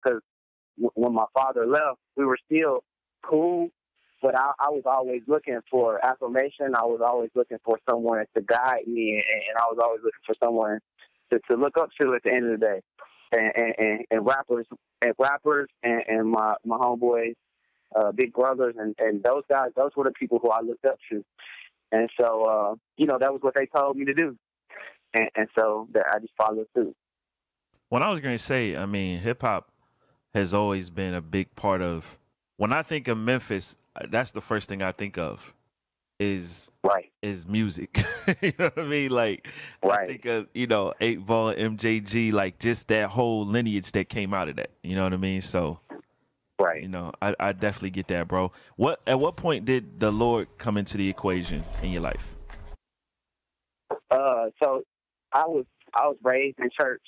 because when my father left, we were still cool, but I was always looking for affirmation. I was always looking for someone to guide me, and I was always looking for someone to look up to at the end of the day. And rappers and my homeboys, big brothers, and those guys, those were the people who I looked up to. And so, that was what they told me to do. And so that I just followed through. What I was going to say, I mean, hip hop has always been a big part of, when I think of Memphis, that's the first thing I think of is music. You know what I mean? Like, I think of, 8 Ball, MJG, like just that whole lineage that came out of that. You know what I mean? So, I definitely get that, bro. At what point did the Lord come into the equation in your life? So I was raised in church,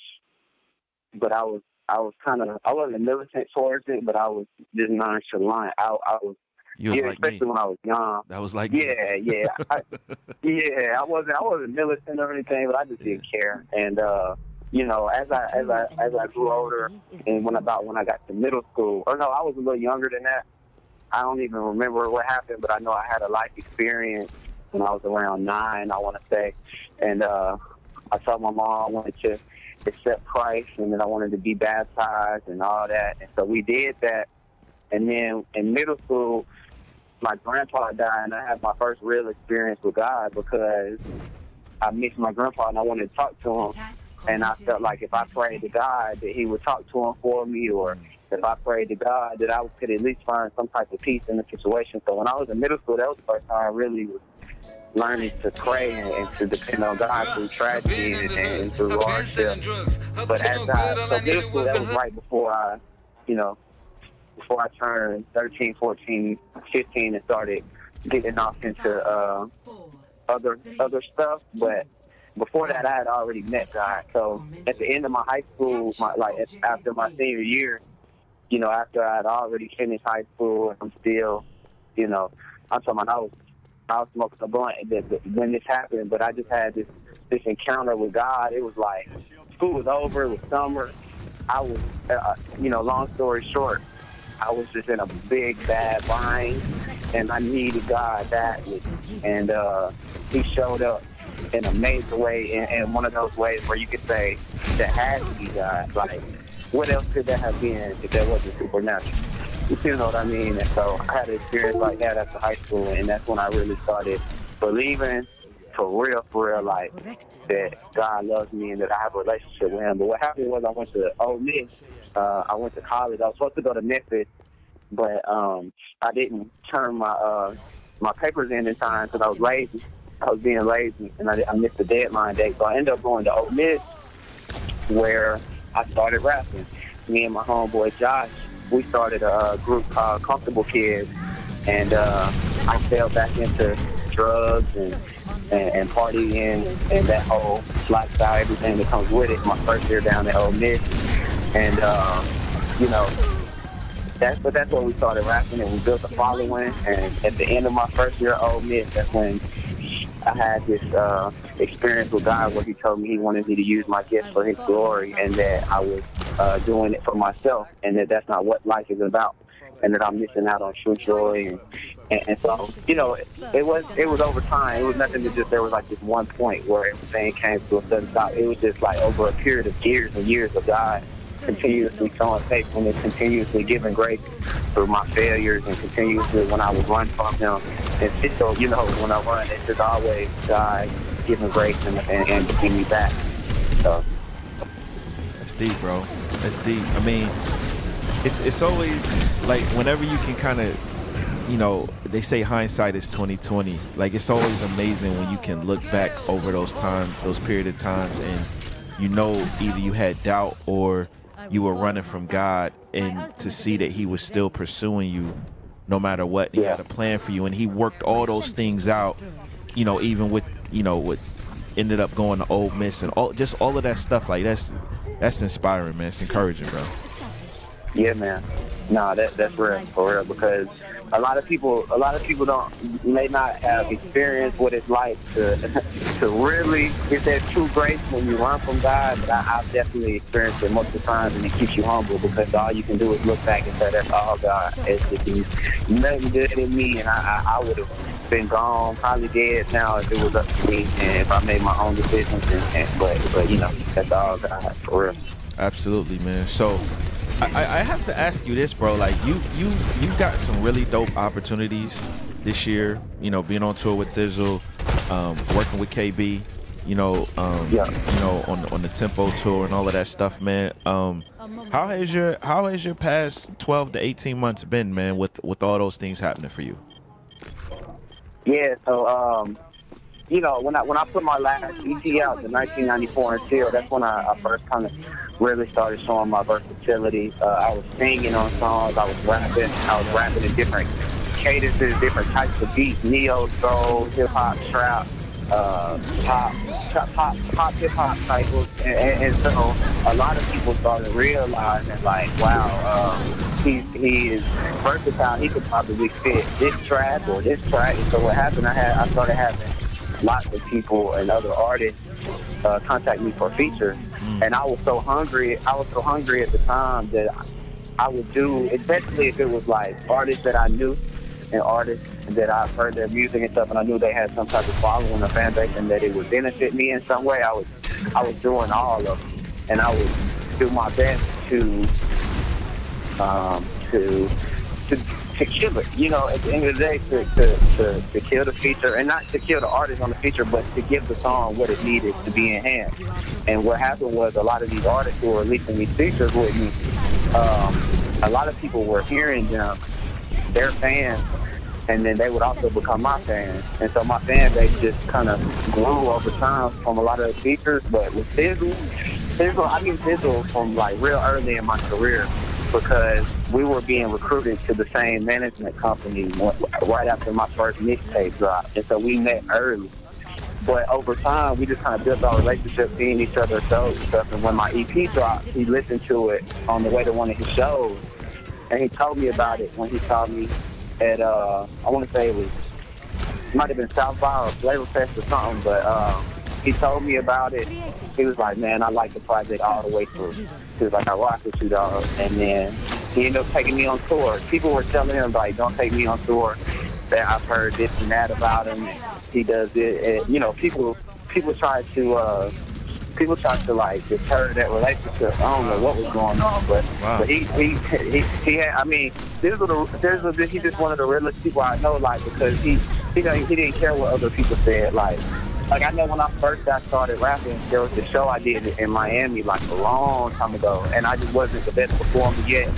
but I wasn't militant towards it, but I was just nonchalant. I was. Especially when I was young. That was like yeah. I wasn't militant or anything, but I just didn't care. And as I grew older, and when I got to middle school, or no, I was a little younger than that. I don't even remember what happened, but I know I had a life experience when I was around 9, I want to say, and I told my mom I wanted to accept Christ, and then I wanted to be baptized and all that, and so we did that. And then in middle school, my grandpa died, and I had my first real experience with God because I missed my grandpa and I wanted to talk to him. And I felt like if I prayed to God that he would talk to him for me, or if I prayed to God that I could at least find some type of peace in the situation. So when I was in middle school, that was the first time I really was learning to pray and to depend on God through tragedy and through hardship. But so middle school, that was right before I turned 13, 14, 15 and started getting off into other stuff. But before that, I had already met God. So at the end of my high school, after my senior year, after I had already finished high school, and I'm still, I'm talking about I was smoking a blunt when this happened, but I just had this encounter with God. It was like school was over, it was summer. I was, long story short, I was just in a big, bad bind, and I needed God badly. And he showed up in a major way, in one of those ways where you could say that had to be God. Like, what else could that have been if that wasn't supernatural? You know what I mean? And so I had an experience like that after high school, and that's when I really started believing for real, like, that God loves me and that I have a relationship with him. But what happened was I went to Ole Miss. I went to college. I was supposed to go to Memphis, but I didn't turn my papers in time because I was lazy. I was being lazy, and I missed the deadline date. So I ended up going to Ole Miss, where I started rapping. Me and my homeboy Josh, we started a group called Comfortable Kids, and I fell back into drugs and partying and that whole lifestyle, everything that comes with it. My first year down at Ole Miss, and that's where we started rapping, and we built a following. And at the end of my first year at Ole Miss, that's when I had this experience with God where he told me he wanted me to use my gifts for his glory, and that I was doing it for myself, and that's not what life is about, and that I'm missing out on true joy. And so, it was over time. It was nothing to just, there was like this one point where everything came to a sudden stop. It was just like over a period of years and years of God continuously showing faithfulness, continuously giving grace through my failures, and continuously when I was run from him. And so, when I run, it's just always God giving grace and giving me back. So that's deep, bro. That's deep. I mean, it's always like whenever you can kind of, they say hindsight is 20/20. Like, it's always amazing when you can look back over those times, those period of times, and either you had doubt or you were running from God, and to see that he was still pursuing you no matter what. He had a plan for you, and he worked all those things out, even with, what ended up going to Ole Miss and all of that stuff. Like, that's inspiring, man. It's encouraging, bro. Yeah, man. No, that's real, for real, because a lot of people may not have experienced what it's like to to really get that true grace when you run from God. But I've definitely experienced it multiple times, and it keeps you humble because all you can do is look back and say, "That's all God." It's just nothing good in me, and I would have been gone, probably dead now if it was up to me, and if I made my own decisions. But you know, that's all God, for real. Absolutely, man. So I have to ask you this, bro. Like you got some really dope opportunities this year. You know, being on tour with Thizzle, working with KB. Yeah. On the Tempo tour and all of that stuff, man. How has your past 12 to 18 months been, man? With all those things happening for you? Yeah. So you know, when I put my last EP out, the 1994 Until, that's when I first kind of really started showing my versatility. I was singing on songs, I was rapping in different cadences, different types of beats, neo soul, hip hop, trap, pop hip hop cycles, and so a lot of people started realizing, like, wow, he is versatile. He could probably fit this track or this track. And so what happened? I started having lots of people and other artists contact me for features, and I was so hungry. I was so hungry at the time that I would do, especially if it was like artists that I knew and artists that I've heard their music and stuff, and I knew they had some type of following or fan base, and that it would benefit me in some way. I was doing all of them, and I would do my best to kill it, you know, at the end of the day, to kill the feature, and not to kill the artist on the feature, but to give the song what it needed to be enhanced. And what happened was a lot of these artists who were releasing these features with me, a lot of people were hearing them, their fans, and then they would also become my fans. And so my fan base just kind of grew over time from a lot of the features. But with I knew Thizzle from like real early in my career, because we were being recruited to the same management company right after my first mixtape dropped. And so we met early. But over time, we just kind of built our relationship, seeing each other's shows and stuff. And when my EP dropped, he listened to it on the way to one of his shows. And he told me about it when he saw me at, I want to say it might have been South by or Flavor Fest or something, but he told me about it. He was like, man, I like the project all the way through. He was like, I rock with you, dog. And then he ended up taking me on tour. People were telling him, like, don't take me on tour. That I've heard this and that about him. He does it. And, you know, people try to like deter that relationship. I don't know what was going on, but wow. But he had, I mean, he's just one of the realest people I know, like, because he didn't care what other people said. Like I know when I first got started rapping, there was a show I did in Miami like a long time ago, and I just wasn't the best performer yet,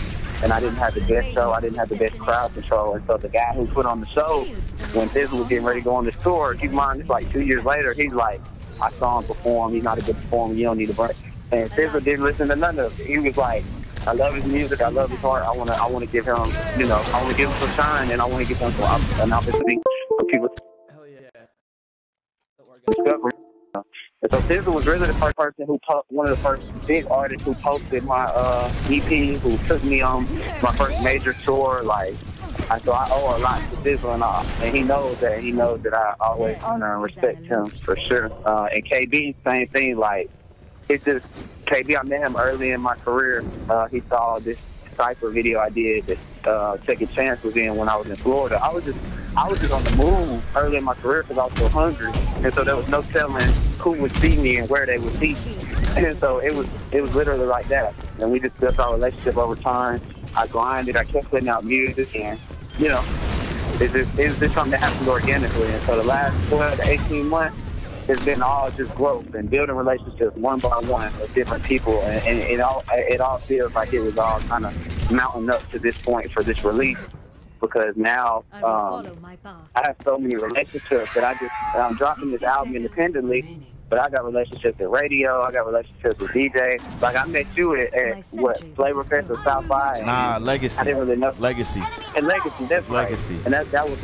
and I didn't have the best show, I didn't have the best crowd control, and so the guy who put on the show, when Thizzle was getting ready to go on this tour, keep in mind, it's like 2 years later, he's like, I saw him perform, he's not a good performer, you don't need a break. And Thizzle didn't listen to none of it. He was like, I love his music, I love his heart, I wanna give him, you know, I wanna give him some shine, and I wanna give him an opportunity for people to discover. And so Thizzle was really the first person one of the first big artists who posted my EP, who took me on my first major tour. Like, so I owe a lot to Thizzle and he knows that. He knows that I always honor and respect him for sure. And KB, same thing. Like, it's just KB. I met him early in my career. He saw this Cypher video I did that Second Chance was in when I was in Florida. I was just on the move early in my career because I was so hungry, and so there was no telling who would see me and where they would see me. And so it was literally like that. And we just built our relationship over time. I grinded, I kept putting out music, and you know, it's just something that happened organically. And so the last 12 to 18 months, it's been all just growth and building relationships one by one with different people, and it all feels like it was all kind of mounting up to this point for this release, because now I have so many relationships that I'm dropping this album independently, but I got relationships at radio, I got relationships with DJ. Like, I met you at what, Flavor Fest or South by? Nah, Legacy. I didn't really know. Legacy. And Legacy, that's right. Legacy. And that was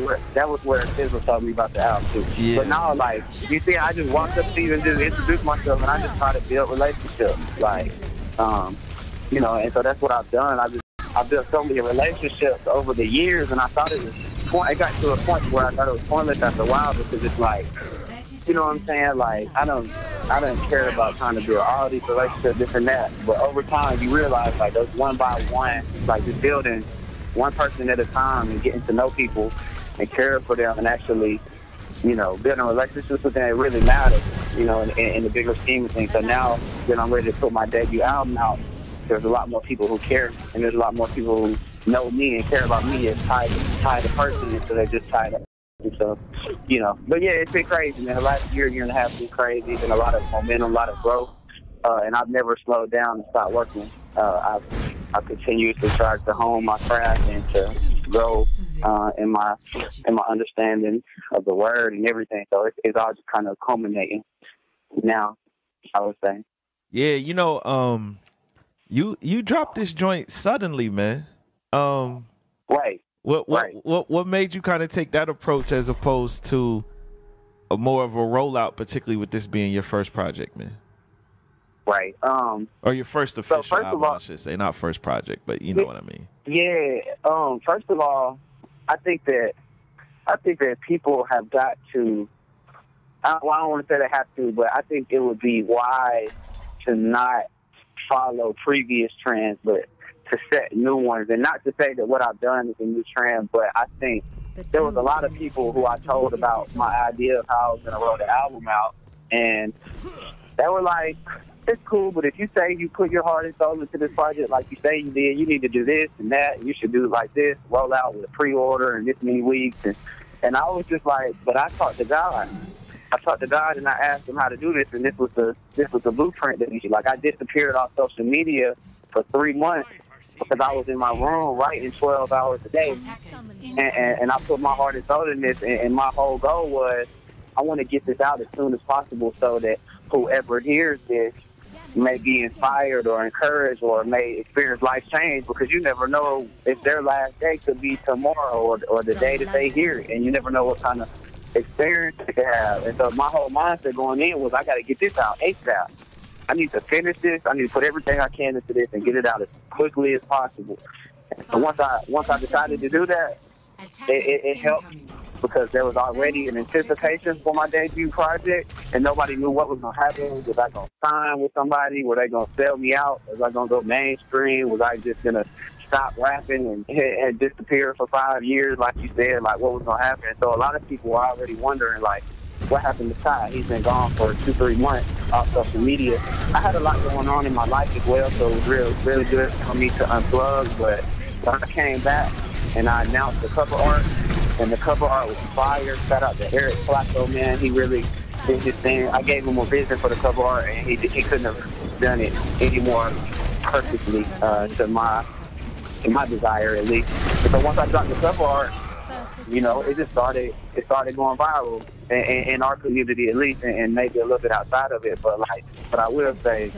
where Thizzle told me about the album too. Yeah. But now, like, you see, I just walked up to you and just introduced myself, and I just try to build relationships, like, you know. And so that's what I've done. I built so many relationships over the years, and I thought it got to a point where I thought it was pointless after a while, because it's like, you know what I'm saying? Like, I don't care about trying to build all these relationships, this and that. But over time, you realize, like, those one by one, like, just building one person at a time and getting to know people and caring for them and actually, you know, building relationships with them, it really matters, you know, in the bigger scheme of things. So now that I'm ready to put my debut album out, there's a lot more people who care, and there's a lot more people who know me and care about me as tied to person instead of just tied up. So, you know, but yeah, it's been crazy, man. The last year and a half has been crazy. Been a lot of momentum, a lot of growth, and I've never slowed down and stopped working. I've continuously tried to hone my craft and to grow in my understanding of the word and everything. So it's all just kind of culminating now, I would say. Yeah, you know, you dropped this joint suddenly, man. Right. What made you kind of take that approach as opposed to a more of a rollout, particularly with this being your first project, man? Right. Or your first official album, I should say, not first project, but you know what I mean. Yeah. First of all, I think that people have got to. I don't want to say they have to, but I think it would be wise to not follow previous trends, but to set new ones. And not to say that what I've done is a new trend, but I think there was a lot of people who I told about my idea of how I was going to roll the album out, and they were like, it's cool, but if you say you put your heart and soul into this project like you say you did, you need to do this and that, and you should do it like this, roll out with a pre-order and this many weeks. And I was just like, but I talked to God. And I asked him how to do this, and this was the blueprint that he, like, I disappeared off social media for 3 months because I was in my room writing 12 hours a day, and I put my heart and soul in this, and my whole goal was I want to get this out as soon as possible so that whoever hears this may be inspired or encouraged or may experience life change, because you never know if their last day could be tomorrow or the day that they hear it, and you never know what kind of experience they could have. And so my whole mindset going in was, I got to get this out ASAP. I need to finish this. I need to put everything I can into this and get it out as quickly as possible. And so once I decided to do that, it helped, because there was already an anticipation for my debut project, and nobody knew what was going to happen. Was I going to sign with somebody? Were they going to sell me out? Was I going to go mainstream? Was I just going to stop rapping and disappear for 5 years, like you said? Like, what was going to happen? So a lot of people were already wondering, like, what happened to Ty? He's been gone for 2-3 months off social media. I had a lot going on in my life as well, so it was really good for me to unplug. But when I came back and I announced the cover art, and the cover art was fire. Shout out to Eric Flacco, man. He really did his thing. I gave him a vision for the cover art, and he couldn't have done it any more perfectly to my desire, at least. So once I dropped the cover art, you know, it started going viral in our community, at least, and maybe a little bit outside of it. But I will say,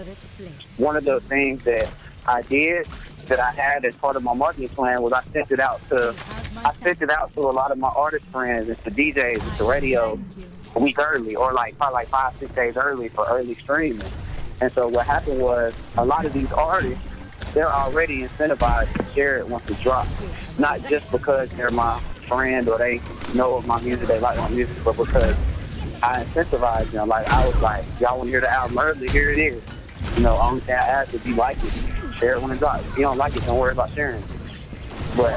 one of the things that I did that I had as part of my marketing plan was I sent it out to a lot of my artist friends and to DJs and to radio a week early, or probably 5-6 days early for early streaming. And so what happened was, a lot of these artists, they're already incentivized to share it once it drops. Not just because they're my friend or they know of my music, they like my music, but because I incentivized them. Like, I was like, y'all want to hear the album early? Here it is. You know, only thing I ask, if you like it, share it when it drops. If you don't like it, don't worry about sharing it. But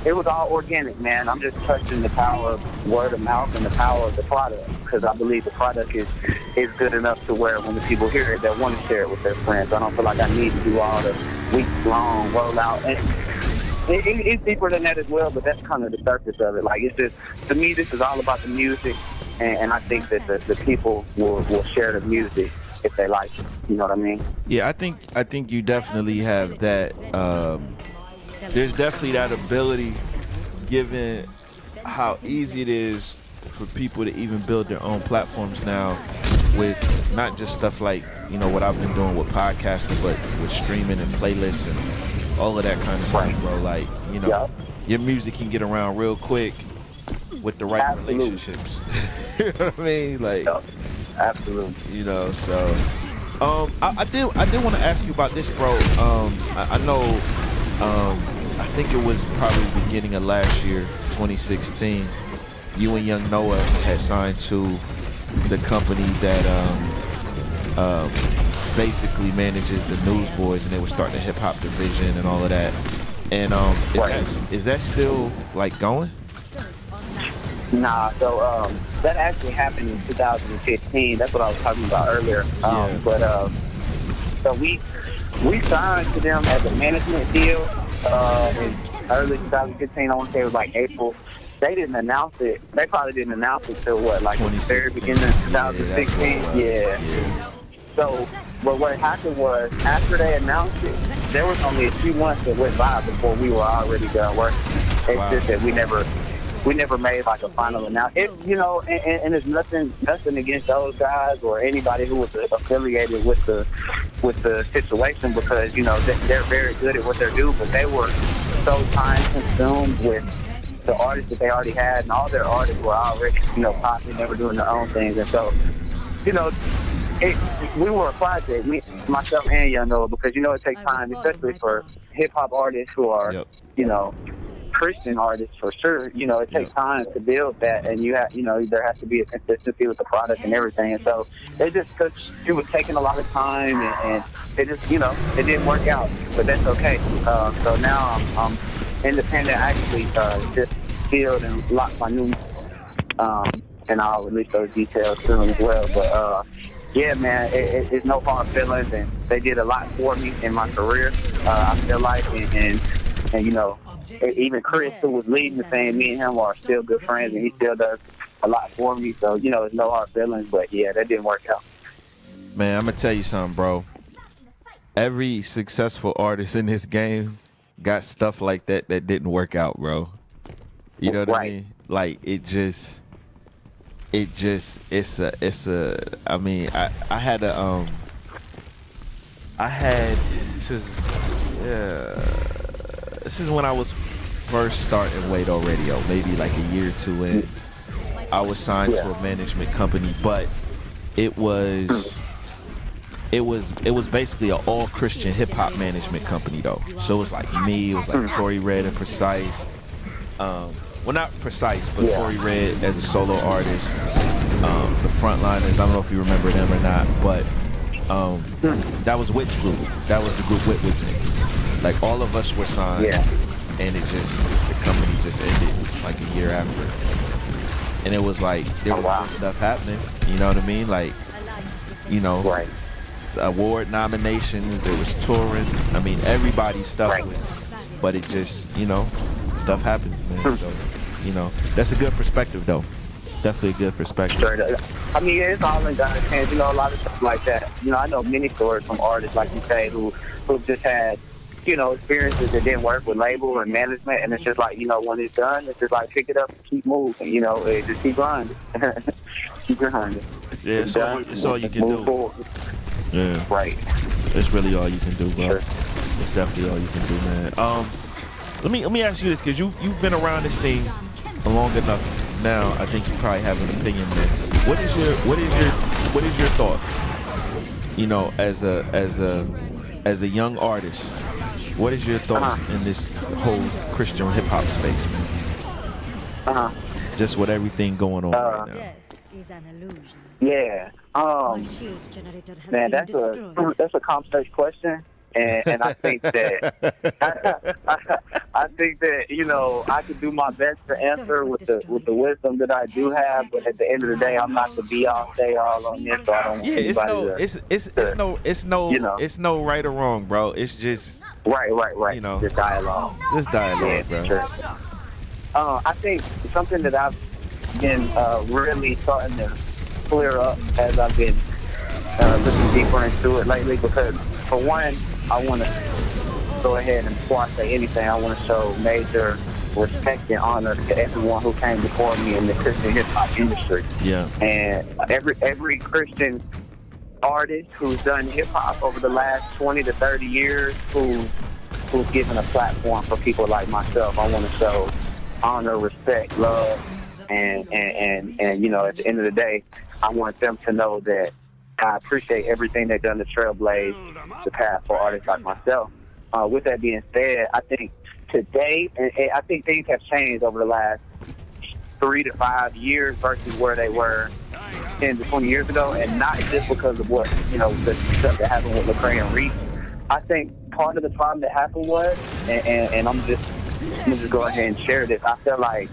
it was all organic, man. I'm just trusting the power of word of mouth and the power of the product, because I believe the product is good enough to where when the people hear it, they'll want to share it with their friends. I don't feel like I need to do all the week-long rollout. And it's deeper than that as well, but that's kind of the surface of it. Like, it's just, to me, this is all about the music, and I think that the people will share the music if they like it. You know what I mean? Yeah, I think you definitely have that. There's definitely that ability, given how easy it is for people to even build their own platforms now, with not just stuff like, you know, what I've been doing with podcasting, but with streaming and playlists and all of that kind of stuff, bro. Like, you know, your music can get around real quick with the right relationships. You know what I mean? Like, absolutely. You know, so I did want to ask you about this, bro. I know think it was probably the beginning of last year, 2016. You and Young Noah had signed to the company that basically manages the Newsboys, and they were starting a hip hop division and all of that. And is that still like going? Nah, so that actually happened in 2015. That's what I was talking about earlier. But so we signed to them as a management deal in early 2015. I want to say it was like April. They didn't announce it. They probably didn't announce it till what, like the very beginning of 2016. Yeah. So, but what happened was after they announced it, there was only a few months that went by before we were already done working. It's just that we never made like a final announcement. And it's nothing against those guys or anybody who was affiliated with the situation, because they're very good at what they do, but they were so time consumed with the artists that they already had, and all their artists were already popping, they were doing their own things, and so we were a project, myself and Young Noah, because it takes time, especially for hip hop artists who are Christian artists for sure. It takes time to build that, and there has to be a consistency with the product and everything. And so it was taking a lot of time, and it just it didn't work out. But that's okay. So now I'm independent. I actually just sealed and locked my new, and I'll release those details soon as well. But yeah, man, it's no hard feelings, and they did a lot for me in my career. I feel like, and even Chris, who was leading the thing, me and him are still good friends, and he still does a lot for me. So, it's no hard feelings, but yeah, that didn't work out. Man, I'm going to tell you something, bro. Every successful artist in this game got stuff like that didn't work out, bro. You know what I mean? Like, I had this is when I was first starting Wado Radio, maybe like a year or two in. I was signed to a management company, but it was basically an all Christian hip hop management company though. So it was like me, it was like Corey Red and Precise. Well, not Precise, but Corey Red as a solo artist. The Frontliners, I don't know if you remember them or not, but that was Witch Group. That was the group Wit was in. Like, all of us were signed, and the company just ended like a year after. And it was like, there was good stuff happening, you know what I mean? Like, award nominations, there was touring. I mean, everybody's stuff was, but it just, stuff happens, man. So, that's a good perspective, though. Definitely a good perspective. Sure. I mean, it's all in God's hands, a lot of stuff like that. I know many stories from artists, like you say, who just had, experiences that didn't work with label and management, and it's just like, when it's done, it's just like pick it up and keep moving, just keep grinding. Keep grinding. Yeah, it's all you can do. Forward. Yeah. Right. It's really all you can do, bro. Sure. It's definitely all you can do, man. Let me ask you this, because you've been around this thing long enough now. I think you probably have an opinion, man. What is your thoughts? As a young artist, what is your thoughts in this whole Christian hip hop space, man? Just with everything going on right now. Yeah. Man, that's a complex question. And I think that I think that I could do my best to answer with the wisdom that I do have, but at the end of the day, I'm not the be all say all on this. So I don't want anybody it's no right or wrong, bro. It's just right. This dialogue. Bro. Sure. I think something that I've been really starting to clear up as I've been looking deeper into it lately, because for one, I want to go ahead and before I say anything, I want to show major respect and honor to everyone who came before me in the Christian hip hop industry. Yeah. And every Christian artist who's done hip hop over the last 20 to 30 years, who's given a platform for people like myself. I want to show honor, respect, love, and at the end of the day, I want them to know that I appreciate everything they've done to trailblaze the path for artists like myself. With that being said, I think today, and I think things have changed over the last 3 to 5 years versus where they were 10 to 20 years ago, and not just because of what, the stuff that happened with Lecrae and Reese. I think part of the problem that happened was, and I'm just go ahead and share this. I feel like,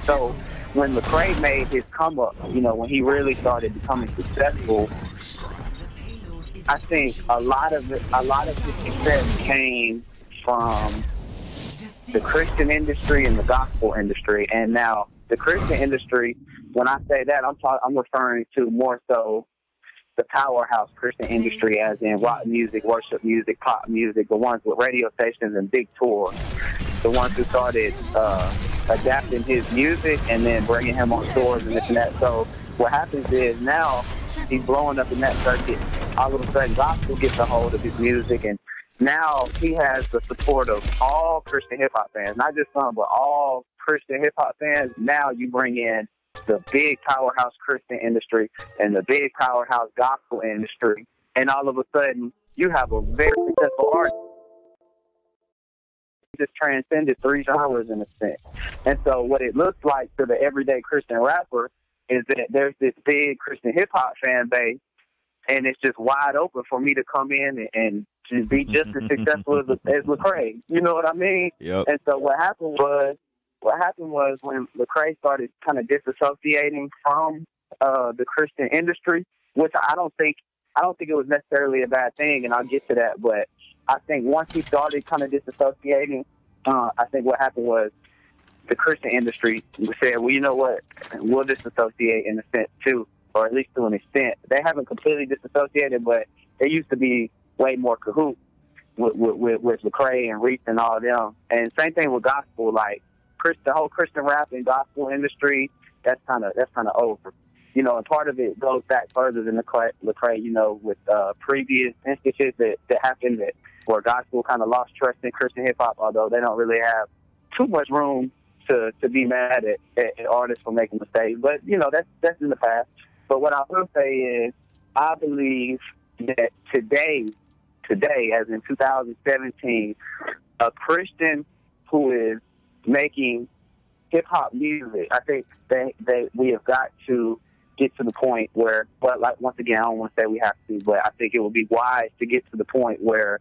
so when Lecrae made his come up, when he really started becoming successful, I think a lot of his success came from the Christian industry and the gospel industry. And now the Christian industry, when I say that, I'm referring to more so the powerhouse Christian industry, as in rock music, worship music, pop music, the ones with radio stations and big tours, the ones who started adapting his music and then bringing him on tours and this and that. So what happens is now he's blowing up in that circuit. All of a sudden, gospel gets a hold of his music, and now he has the support of all Christian hip-hop fans, not just some, but all Christian hip-hop fans. Now you bring in the big powerhouse Christian industry and the big powerhouse gospel industry, and all of a sudden you have a very successful artist. Just transcended 3 genres in a sense. And so what it looks like to the everyday Christian rapper is that there's this big Christian hip-hop fan base, and it's just wide open for me to come in and just be just as successful as Lecrae. You know what I mean? Yep. And so what happened was when Lecrae started kind of disassociating from the Christian industry, which I don't think it was necessarily a bad thing, and I'll get to that. But I think once he started kind of disassociating, I think what happened was the Christian industry said, well, you know what, we'll disassociate in a sense too, or at least to an extent. They haven't completely disassociated, but they used to be way more cahoots with Lecrae and Reese and all of them. And same thing with gospel, like the whole Christian rap and gospel industry, that's kind of over. And part of it goes back further than Lecrae, with previous instances that happened where gospel kind of lost trust in Christian hip-hop, although they don't really have too much room to be mad at artists for making mistakes. But, that's in the past. But what I will say is I believe that today, as in 2017, a Christian who is making hip-hop music, I think we have got to get to the point where, but like, once again, I don't want to say we have to, but I think it would be wise to get to the point where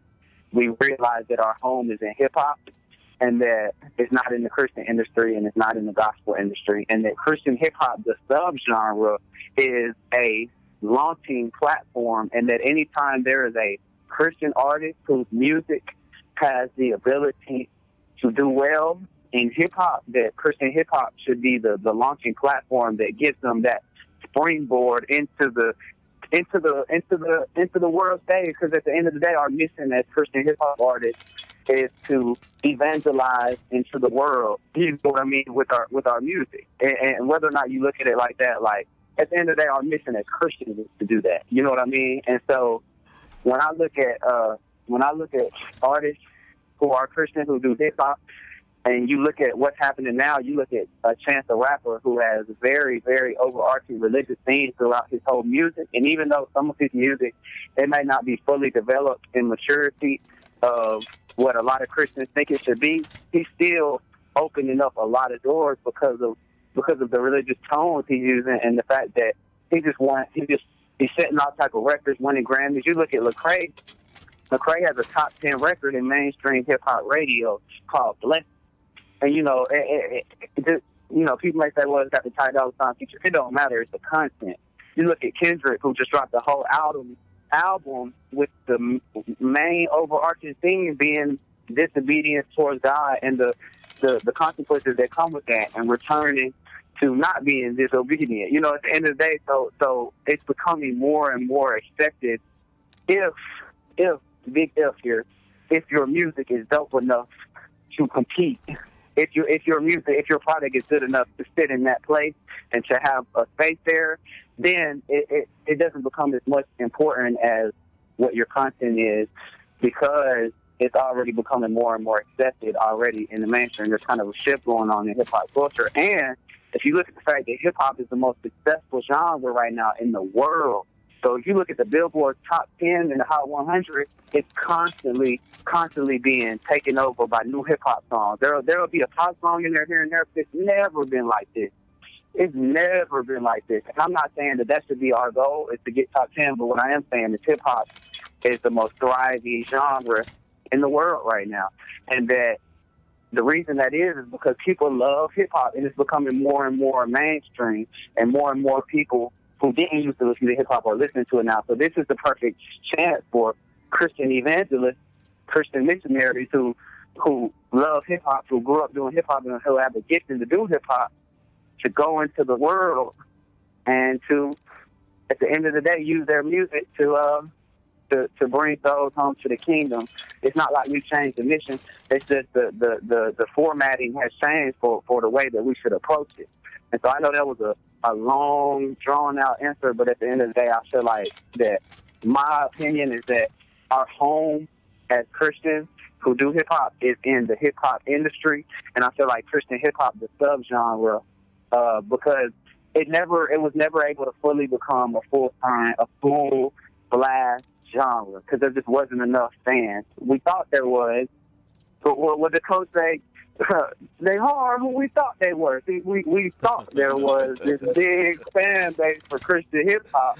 we realize that our home is in hip-hop, and that it's not in the Christian industry and it's not in the gospel industry, and that Christian hip-hop, the subgenre, is a launching platform, and that anytime there is a Christian artist whose music has the ability to do well in hip-hop, that Christian hip-hop should be the launching platform that gives them that springboard into the world stage. Because at the end of the day, our mission as Christian hip-hop artists is to evangelize into the world, you know what I mean, with our music. And whether or not you look at it like that, like, at the end of the day, our mission as Christians is to do that. You know what I mean? And so when I look at artists who are Christian who do hip hop, and you look at what's happening now, you look at Chance the Rapper, who has very, very overarching religious themes throughout his whole music. And even though some of his music, it may not be fully developed in maturity of what a lot of Christians think it should be, he's still opening up a lot of doors because of the religious tones he's using, and the fact that he's setting all type of records, winning Grammys. You look at Lecrae. Lecrae has a top 10 record in mainstream hip hop radio called "Blessed." And people may say, "Well, it's got the Ty Dolla $ign feature." It don't matter. It's the content. You look at Kendrick, who just dropped the whole album with the main overarching theme being disobedience towards God and the consequences that come with that, and returning to not being disobedient. At the end of the day, so it's becoming more and more accepted if big if here, if your music is dope enough to compete, if your product is good enough to sit in that place and to have a space there, then it doesn't become as much important as what your content is, because it's already becoming more and more accepted already in the mainstream. There's kind of a shift going on in hip-hop culture. And if you look at the fact that hip-hop is the most successful genre right now in the world, So if you look at the Billboard top 10 and the Hot 100, it's constantly being taken over by new hip hop songs. There'll be a pop song in there here and there, but it's never been like this. It's never been like this. And I'm not saying that should be our goal, is to get top 10, but what I am saying is hip hop is the most thriving genre in the world right now. And that the reason that is because people love hip hop, and it's becoming more and more mainstream, and more people who didn't used to listen to hip hop are listening to it now. So this is the perfect chance for Christian evangelists, Christian missionaries who love hip hop, who grew up doing hip hop, and who have the gifting to do hip hop, to go into the world and to, at the end of the day, use their music to bring souls home to the kingdom. It's not like we changed the mission. It's just the formatting has changed for the way that we should approach it. And so I know that was a long, drawn-out answer, but at the end of the day, I feel like that my opinion is that our home as Christians who do hip-hop is in the hip-hop industry, and I feel like Christian hip-hop, the subgenre, because it was never able to fully become a full blast genre, because there just wasn't enough fans. We thought there was, but what the coach say? They are who we thought they were. See, we thought there was this big fan base for Christian hip hop,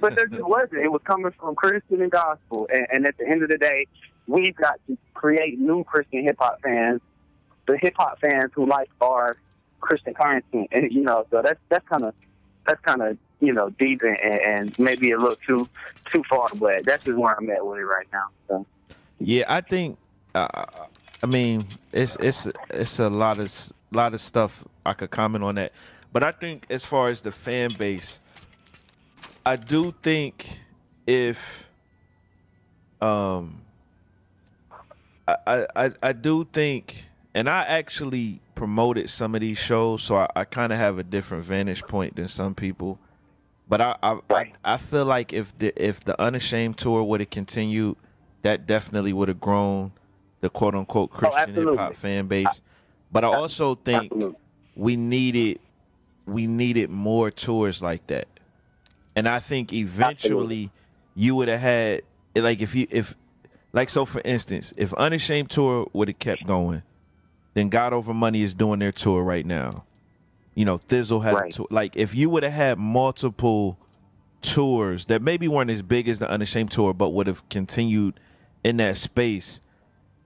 but there just wasn't. It was coming from Christian and gospel, and at the end of the day, we've got to create new Christian hip hop fans, the hip hop fans who like our Christian content, and so that's kind of deep and maybe a little too far, but that's just where I'm at with it right now. So. Yeah, I think. I mean, it's a lot of stuff I could comment on that, but I think as far as the fan base, I do think if I do think, and I actually promoted some of these shows, so I kind of have a different vantage point than some people. But I feel like if the Unashamed tour would have continued, that definitely would have grown the quote unquote Christian hip hop fan base. But I also think we needed more tours like that. And I think eventually you would have had, like, so for instance, if Unashamed tour would have kept going, then God Over Money is doing their tour right now. Thizzle had a tour. Like, if you would have had multiple tours that maybe weren't as big as the Unashamed tour, but would have continued in that space,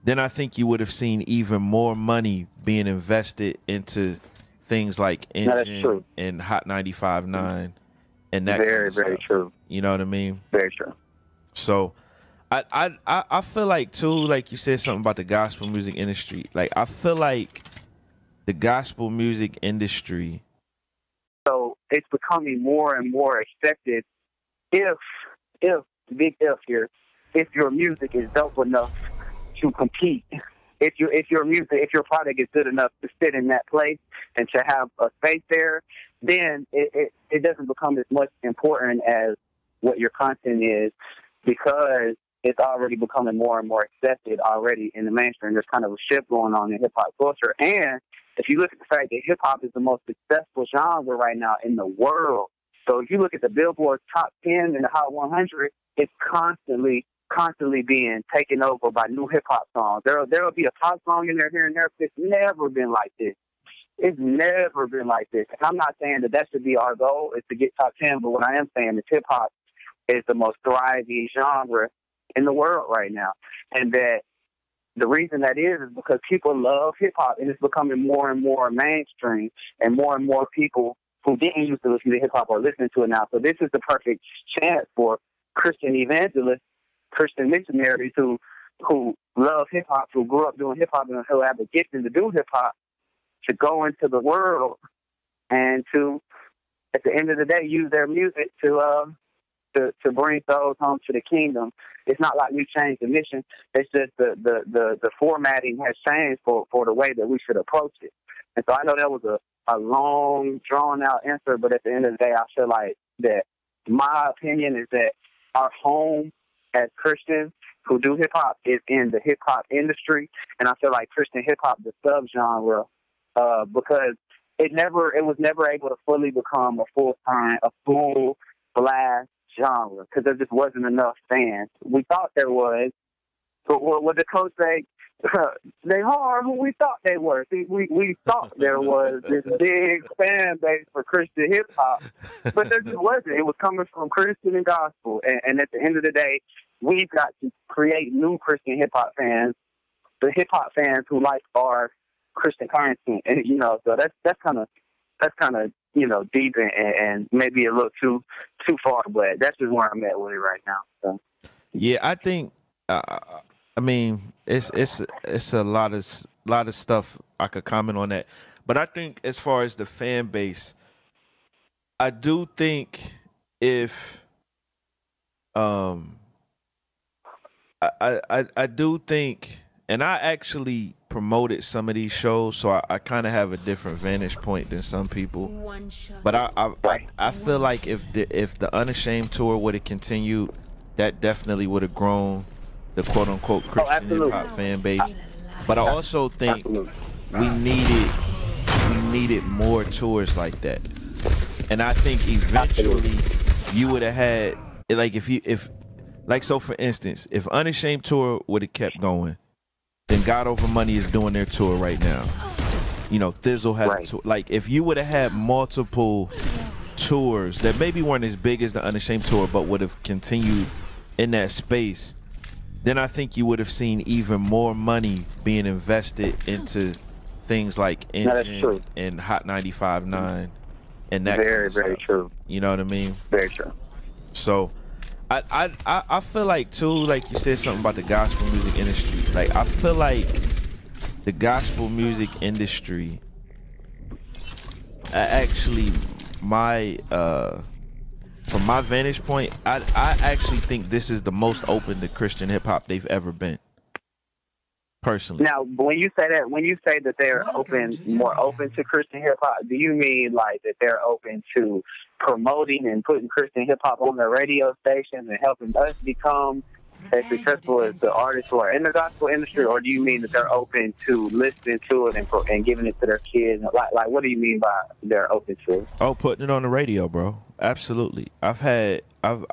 then I think you would have seen even more money being invested into things like Engine and Hot 95.9 and that kind of stuff. Very true. You know what I mean? Very true. So I feel like, too, like you said something about the gospel music industry. Like, I feel like the gospel music industry. So it's becoming more and more accepted if big if here, if your music is dope enough to compete. If your product is good enough to sit in that place and to have a space there, then it doesn't become as much important as what your content is, because it's already becoming more and more accepted already in the mainstream. There's kind of a shift going on in hip hop culture. And if you look at the fact that hip hop is the most successful genre right now in the world, so if you look at the Billboard top 10 and the Hot 100, it's constantly being taken over by new hip hop songs. There'll be a pop song in there here and there, but it's never been like this. It's never been like this. And I'm not saying that should be our goal, is to get top 10, but what I am saying is hip hop is the most thriving genre in the world right now. And that the reason that is because people love hip hop, and it's becoming more and more mainstream, and more people who didn't used to listen to hip hop are listening to it now. So this is the perfect chance for Christian evangelists, Christian missionaries who love hip hop, who grew up doing hip hop, and who have the gifting to do hip hop, to go into the world and to, at the end of the day, use their music to bring souls home to the kingdom. It's not like we changed the mission. It's just the formatting has changed for the way that we should approach it. And so I know that was a long, drawn-out answer, but at the end of the day, I feel like that my opinion is that our home as Christians who do hip-hop is in the hip-hop industry, and I feel like Christian hip-hop, the subgenre, because it was never able to fully become a full blast genre because there just wasn't enough fans. We thought there was, but what the coach say? They are who we thought they were. See, we thought there was this big fan base for Christian hip hop, but there just wasn't. It was coming from Christian and gospel, and at the end of the day, we've got to create new Christian hip hop fans, the hip hop fans who like our Christian content, and so that's kind of deep and maybe a little too far, but that's just where I'm at with it right now. So. Yeah, I think. I mean, it's a lot of stuff I could comment on that, but I think as far as the fan base, I do think if I do think, and I actually promoted some of these shows, so I kind of have a different vantage point than some people. But I feel like if the Unashamed tour would have continued, that definitely would have grown the quote unquote Christian hip hop fan base. But I also think we needed more tours like that. And I think eventually you would have had, like, so for instance, if Unashamed tour would have kept going, then God Over Money is doing their tour right now. Thizzle had a tour. Like, if you would have had multiple tours that maybe weren't as big as the Unashamed tour, but would have continued in that space, then I think you would have seen even more money being invested into things like Engine and Hot 95.9 and that very kind of very stuff. true. You know what I mean? Very true. So I feel like too, like you said something about the gospel music industry. Like, I feel like the gospel music industry, actually, from my vantage point, I actually think this is the most open to Christian hip hop they've ever been. Personally. Now, when you say that they're more open to Christian hip hop, do you mean like that they're open to promoting and putting Christian hip hop on their radio stations and helping us become as successful as the artists who are in the gospel industry, or do you mean that they're open to listening to it and giving it to their kids? Like, what do you mean by they're open to it? Oh, putting it on the radio, bro. Absolutely. I've had. I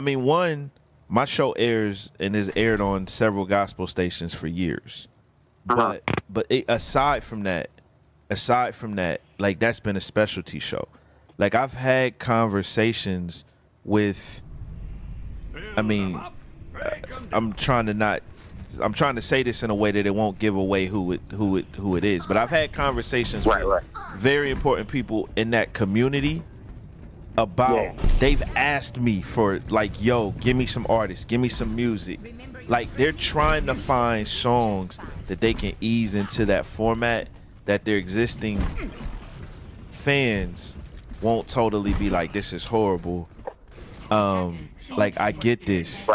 mean, my show airs and is aired on several gospel stations for years, but aside from that, like, that's been a specialty show. Like, I've had conversations with. I mean, I'm trying to say this in a way that it won't give away who it is. But I've had conversations with very important people in that community about. They've asked me for, like, yo, give me some artists, give me some music. Like, they're trying to find songs that they can ease into that format that their existing fans won't totally be like, this is horrible. Like, I get this,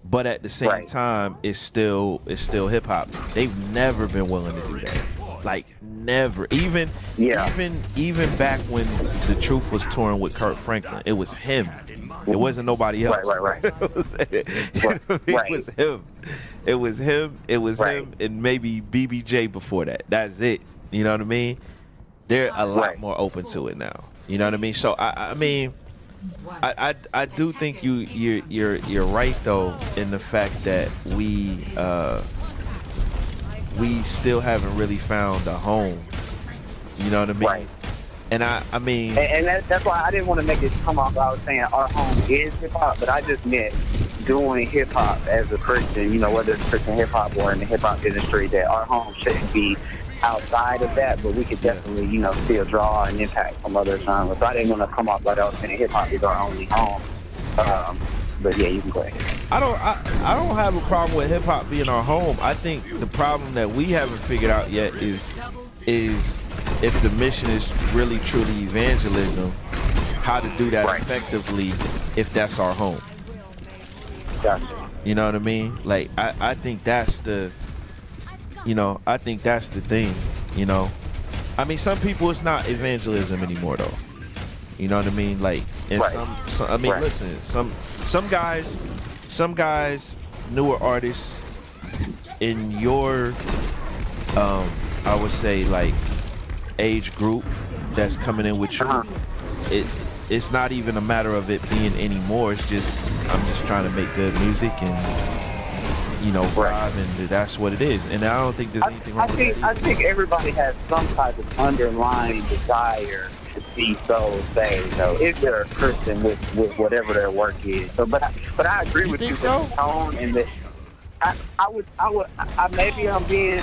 but at the same time, it's still hip hop. They've never been willing to do that. Like, never. Even back when The Truth was touring with Kurt Franklin, it was him. It wasn't nobody else. It was him, and maybe BBJ before that. That's it. You know what I mean? They're a lot more open to it now. You know what I mean? So I mean, I do think you're right though in the fact that we still haven't really found a home. You know what I mean? Right. And I mean, and that's why I didn't want to make it come off. I was saying our home is hip hop, but I just meant doing hip hop as a Christian. You know, whether it's Christian hip hop or in the hip hop industry, that our home shouldn't be outside of that, but we could definitely, you know, still draw an impact from other genres. So I didn't want to come off like I was saying hip hop is our only home. But yeah, you can go ahead. I don't have a problem with hip hop being our home. I think the problem that we haven't figured out yet is if the mission is really truly evangelism, how to do that effectively if that's our home. Gotcha. You know what I mean? Like, I think that's the, you know, I think that's the thing, you know. I mean, some people, it's not evangelism anymore though. You know what I mean? Like, and some I mean, listen, some guys, newer artists in your, I would say, like, age group that's coming in with you, it's not even a matter of it being anymore. It's just I'm just trying to make good music and, you know, vibe, and that's what it is. And I don't think there's anything wrong with that. I think everybody has some type of underlying desire to see souls saved, though, if they're a Christian with whatever their work is. So, but I agree with you so? with the tone and that. Maybe I'm being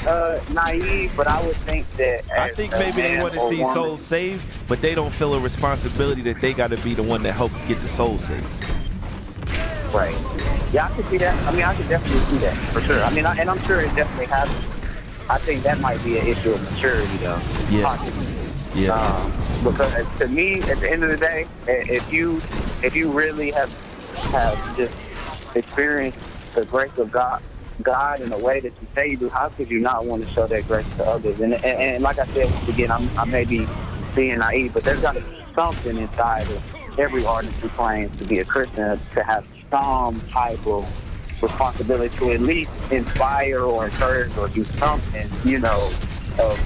naive, but I would think that. I think maybe they want to see souls saved, but they don't feel a responsibility that they got to be the one that helped get the soul saved. Right. Yeah, I could see that. I mean, I could definitely see that for sure. I mean, and I'm sure it definitely happens. I think that might be an issue of maturity, though. Yeah. Possibly. Yeah. Because to me, at the end of the day, if you really have just experienced the grace of God in a way that you say you do, how could you not want to show that grace to others? And like I said, once again, I may be being naive, but there's got to be something inside of every artist who claims to be a Christian to have some type of responsibility to at least inspire or encourage or do something, you know, of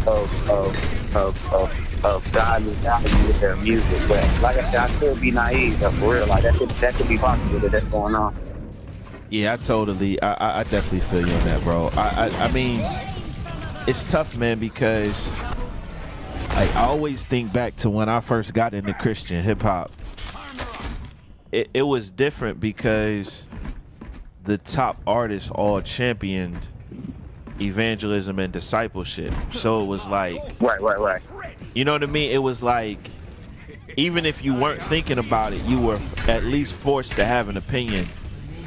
godly value with their music. But like I said, I could be naive, but for real, like that could be possible that that's going on. Yeah, I definitely feel you on that, bro. I mean, it's tough, man, because I always think back to when I first got into Christian hip hop. It was different because the top artists all championed evangelism and discipleship. So it was like, right. You know what I mean? It was like, even if you weren't thinking about it, you were at least forced to have an opinion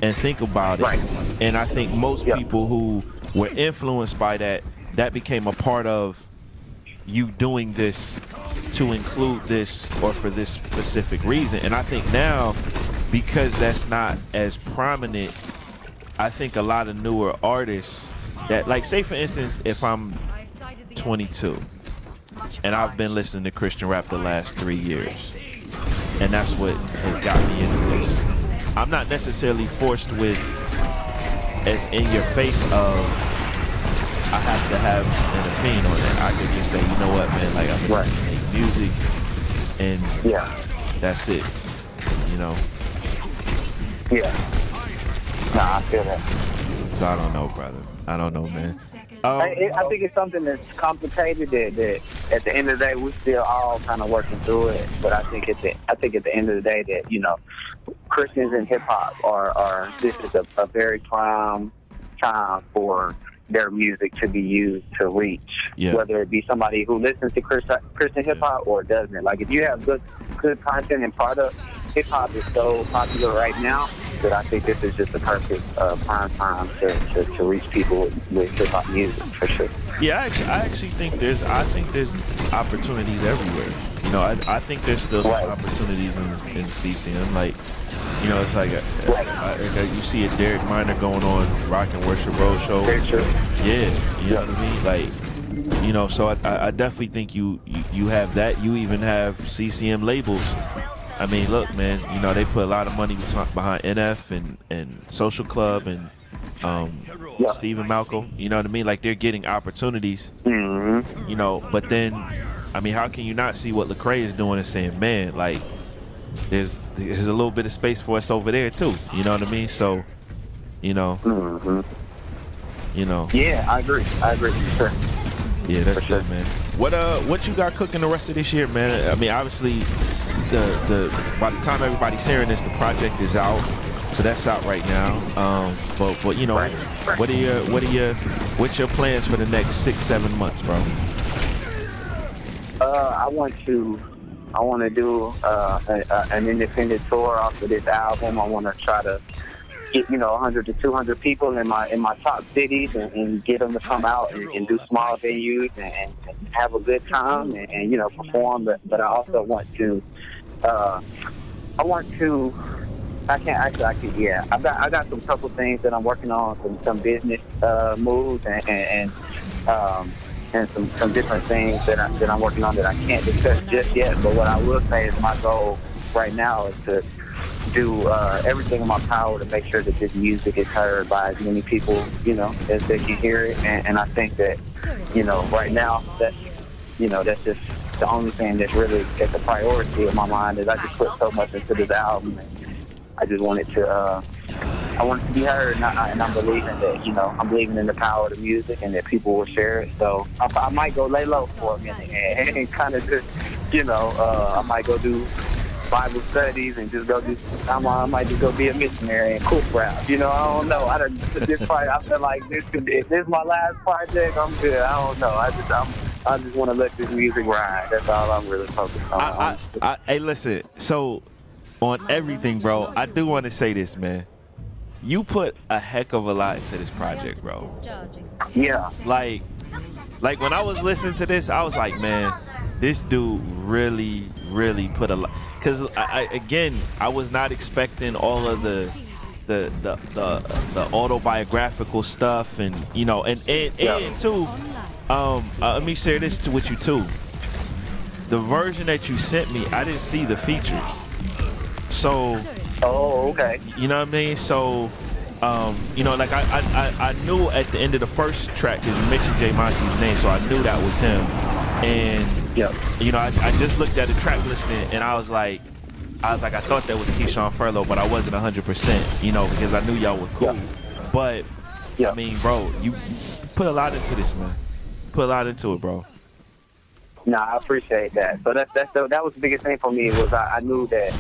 and think about it. Right. And I think most people who were influenced by that became a part of you doing this to include this or for this specific reason. And I think now, because that's not as prominent, I think a lot of newer artists that, like, say for instance, if I'm 22 and I've been listening to Christian rap the last 3 years, and that's what has got me into this, I'm not necessarily forced with as in your face of I have to have an opinion on that. I could just say, you know what, man, like I'm gonna make music and that's it. You know? Yeah. Nah, I feel that. So I don't know, brother. I don't know, man. I think it's something that's complicated that at the end of the day we're still all kind of working through it. But I think at the end of the day that, you know, Christians in hip hop are this is a very prime time for their music to be used to reach, whether it be somebody who listens to Christian hip hop or doesn't. Like if you have good content and product, hip hop is so popular right now that I think this is just the perfect prime time to reach people with hip hop music for sure. Yeah, I actually think there's opportunities everywhere. You know, I think there's still some opportunities in CCM. Like, you know, it's like you see a Derek Minor going on Rock and Worship Roadshow. Yeah, you know what I mean? Like, you know, so I definitely think you have that. You even have CCM labels. I mean, look, man, you know, they put a lot of money behind NF and Social Club and Stephen Malcolm. You know what I mean? Like, they're getting opportunities. Mm-hmm. You know, but then, I mean, how can you not see what Lecrae is doing and saying, man, like, there's a little bit of space for us over there too. You know what I mean? So, you know. Mm-hmm. You know. Yeah, I agree. For sure. Yeah, that's good, man. What you got cooking the rest of this year, man? I mean, obviously, the by the time everybody's hearing this, the project is out, so that's out right now. But you know, what's your plans for the next 6-7 months, bro? I want to do an independent tour off of this album. I want to try to get 100 to 200 people in my top cities and get them to come out and do small venues and have a good time and perform. But I also want to I got some couple things that I'm working on, some business moves and some different things that I'm working on that I can't discuss just yet. But what I will say is my goal right now is to do everything in my power to make sure that this music is heard by as many people, as they can hear it. And I think that, right now that's just the only thing that's really at the priority in my mind is I just put so much into this album, and I just wanted to. I want it to be heard, and I'm believing that, I'm believing in the power of the music and that people will share it. So I might go lay low for a minute and kind of just, I might go do Bible studies and just go do. I might just go be a missionary and cook rap. I don't know. I feel like if this is my last project, I'm good. I don't know. I just want to let this music ride. That's all I'm really focused on. Hey, listen. So on everything, bro, I do want to say this, man. You put a heck of a lot into this project, bro. Yeah. Like when I was listening to this, I was like, man, this dude really, really put a lot. Because I was not expecting all of the autobiographical stuff, and and too. Let me share this with you too. The version that you sent me, I didn't see the features. So. Oh, okay. You know what I mean? So, like I knew at the end of the first track, because you mentioned J Monty's name, so I knew that was him. And I just looked at the track listing, and I was like, I thought that was Keyshawn Furlow, but I wasn't 100%, because I knew y'all was cool. Yeah. But I mean, bro, you put a lot into this, man. Put a lot into it, bro. Nah, I appreciate that. So that was the biggest thing for me, was I knew that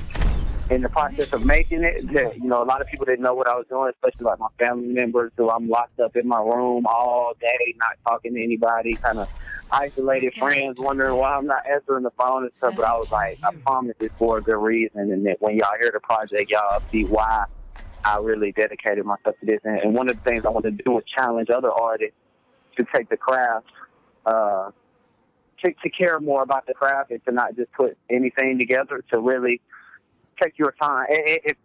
in the process of making it, that, a lot of people didn't know what I was doing, especially like my family members, so I'm locked up in my room all day, not talking to anybody, kind of isolated friends, wondering why I'm not answering the phone and stuff. But I was like, I promise it's for a good reason, and that when y'all hear the project, y'all see why I really dedicated myself to this. And one of the things I want to do was challenge other artists to take the craft, to care more about the craft, and to not just put anything together, to really take your time. If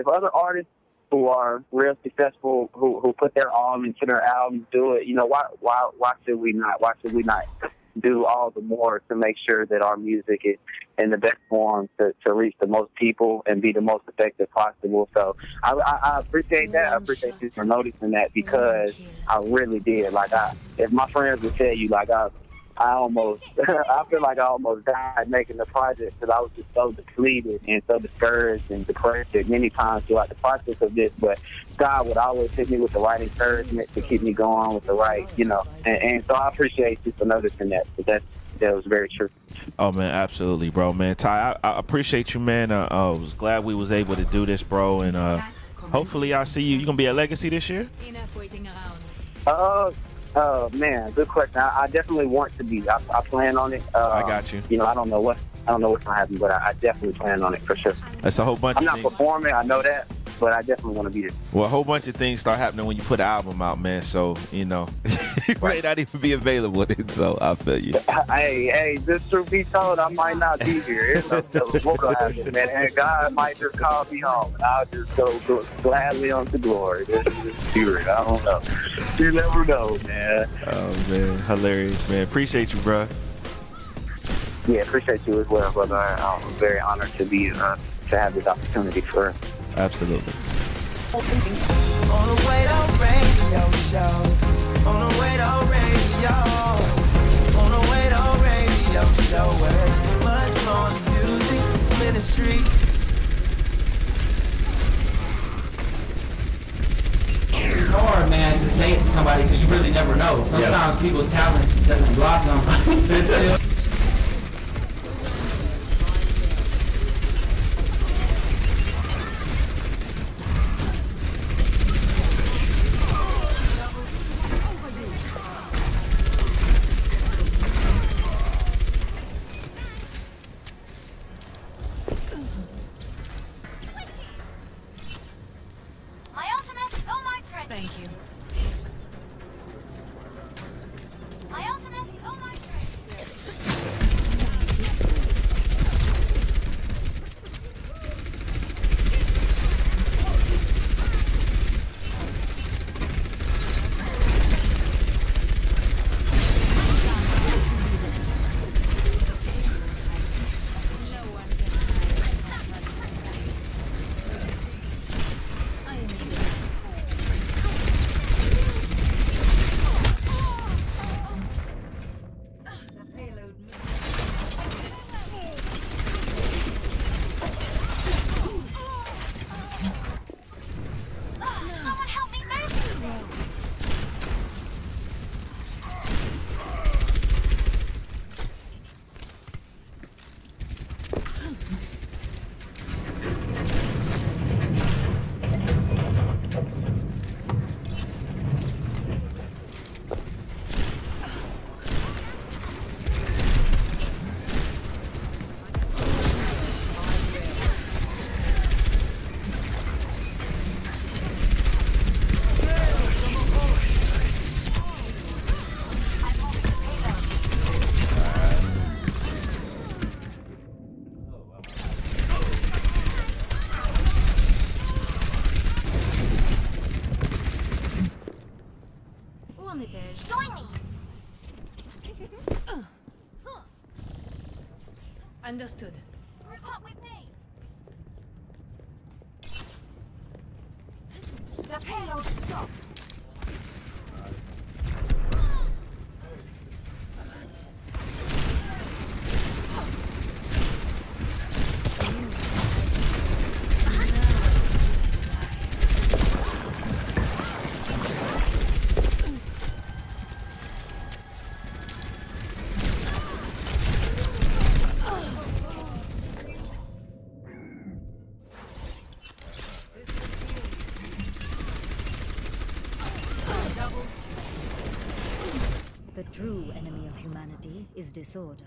other artists who are real successful, who put their all into their albums, do it, why should we not? Why should we not do all the more to make sure that our music is in the best form to reach the most people and be the most effective possible? So I appreciate that. I appreciate you for noticing that, because I really did. Like, if my friends would tell you, like, I feel like I almost died making the project, because I was just so depleted and so discouraged and depressed at many times throughout the process of this. But God would always hit me with the right encouragement to keep me going, with the right, and so I appreciate you for noticing that. But that was very true. Oh man, absolutely, bro, man. Ty, I appreciate you, man. I was glad we was able to do this, bro, and hopefully I'll see you. You gonna be at Legacy this year? Man, good question. I definitely want to be. I plan on it. I got you. I don't know what's gonna happen, but I definitely plan on it for sure. That's a whole bunch. I'm not performing, I know that, but I definitely want to be there. Well, a whole bunch of things start happening when you put an album out, man. So you might not even be available. So I feel you. Hey, this truth be told, I might not be here. What will happen, man? And God might just call me home, and I'll just go gladly on to glory. Just do it. I don't know. You never know, man. Oh man, hilarious, man. Appreciate you, bro. Yeah, appreciate you as well, brother. I'm very honored to be to have this opportunity for. Absolutely. On the Way Radio Show. On the Way Radio. On the Way Radio Show. Where it's much more than music, it's ministry. It's hard, man, to say it to somebody, because you really never know. Sometimes people's talent doesn't blossom until. Thank you. My ultimate is on my train. qu'en était-je? Join me. Understood. Report with me. The payload stopped. The true enemy of humanity is disorder.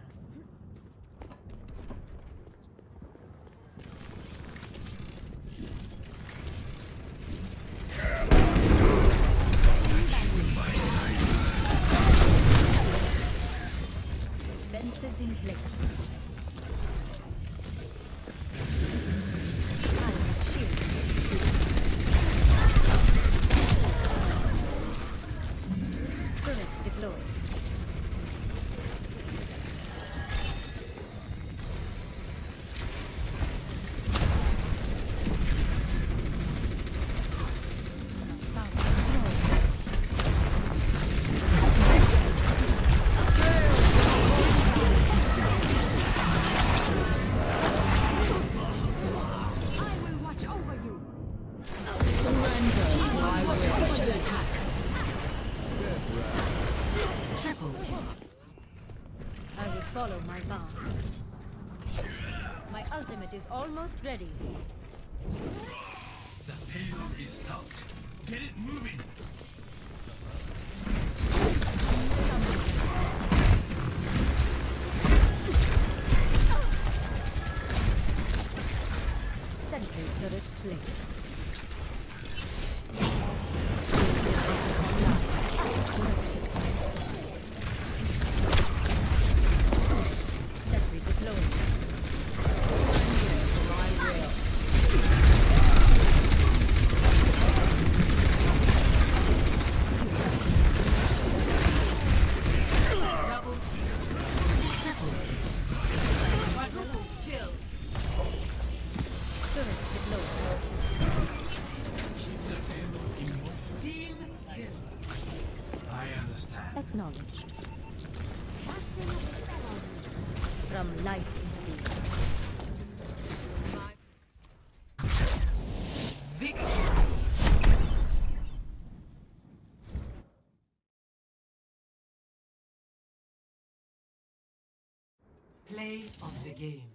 Fences in place. Turret deployed. I will follow my path. My ultimate is almost ready. The payload is stopped. Get it moving. Sentry turret placed. Sentry deployed. Turret deployed. I understand. Acknowledged. From light indeed. Play of the game.